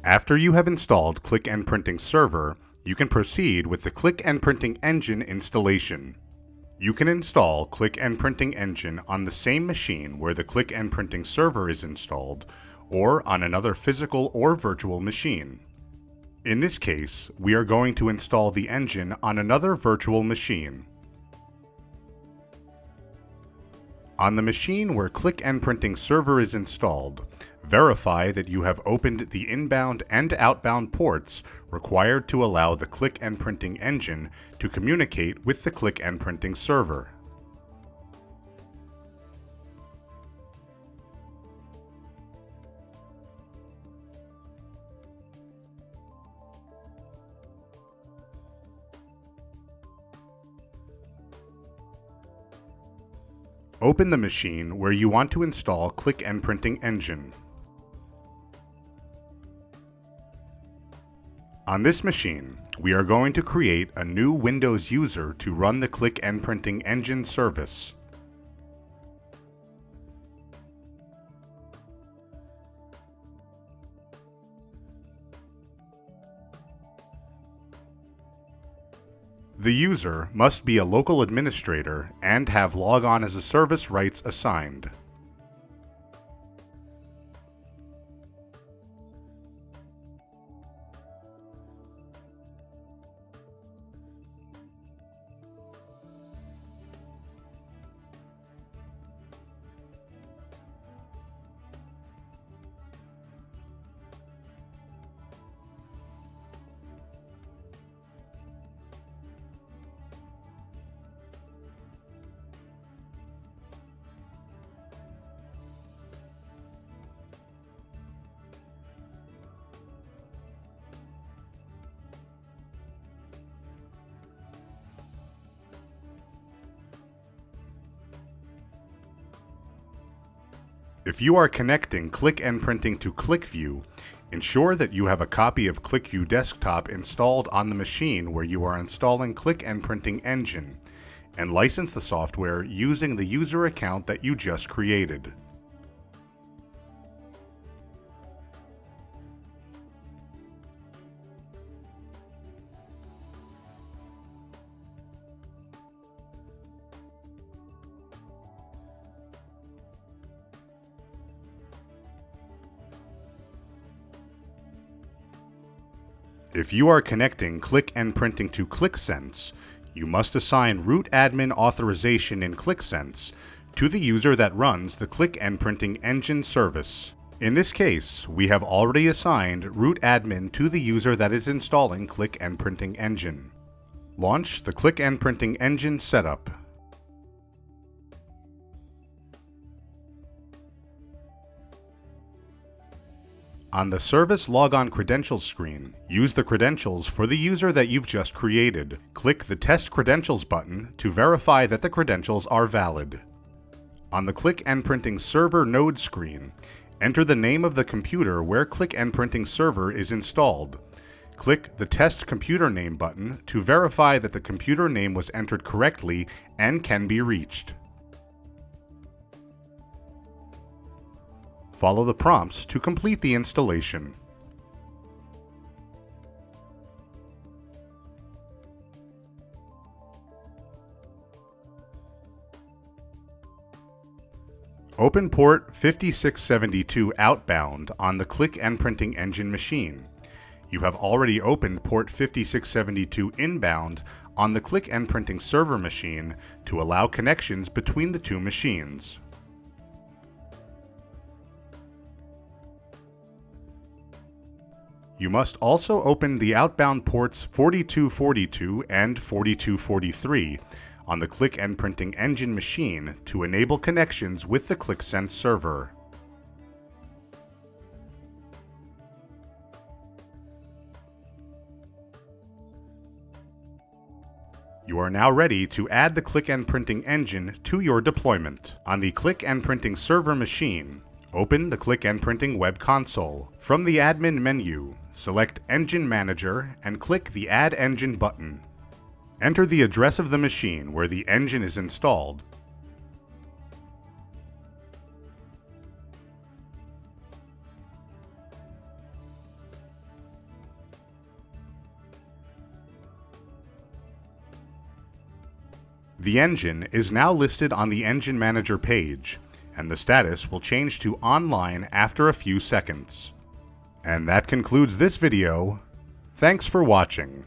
After you have installed Qlik NPrinting Server, you can proceed with the Qlik NPrinting Engine installation. You can install Qlik NPrinting Engine on the same machine where the Qlik NPrinting Server is installed, or on another physical or virtual machine. In this case, we are going to install the engine on another virtual machine. On the machine where Qlik NPrinting Server is installed, verify that you have opened the inbound and outbound ports required to allow the Qlik NPrinting Engine to communicate with the Qlik NPrinting Server. Open the machine where you want to install Qlik NPrinting Engine. On this machine, we are going to create a new Windows user to run the Qlik NPrinting Engine service. The user must be a local administrator and have logon as a service rights assigned. If you are connecting Qlik NPrinting to QlikView, ensure that you have a copy of QlikView Desktop installed on the machine where you are installing Qlik NPrinting Engine, and license the software using the user account that you just created. If you are connecting Qlik NPrinting to QlikSense, you must assign root admin authorization in QlikSense to the user that runs the Qlik NPrinting Engine service. In this case, we have already assigned root admin to the user that is installing Qlik NPrinting Engine. Launch the Qlik NPrinting Engine setup. On the Service Logon Credentials screen, use the credentials for the user that you've just created. Click the Test Credentials button to verify that the credentials are valid. On the Qlik NPrinting Server node screen, enter the name of the computer where Qlik NPrinting Server is installed. Click the Test Computer Name button to verify that the computer name was entered correctly and can be reached. Follow the prompts to complete the installation. Open port 5672 outbound on the Qlik NPrinting Engine machine. You have already opened port 5672 inbound on the Qlik NPrinting Server machine to allow connections between the two machines. You must also open the outbound ports 4242 and 4243 on the Qlik NPrinting Engine machine to enable connections with the QlikSense server. You are now ready to add the Qlik NPrinting Engine to your deployment. On the Qlik NPrinting Server machine, open the Qlik NPrinting Web Console. From the Admin menu, select Engine Manager and click the Add Engine button. Enter the address of the machine where the engine is installed. The engine is now listed on the Engine Manager page, and the status will change to online after a few seconds. And that concludes this video. Thanks for watching.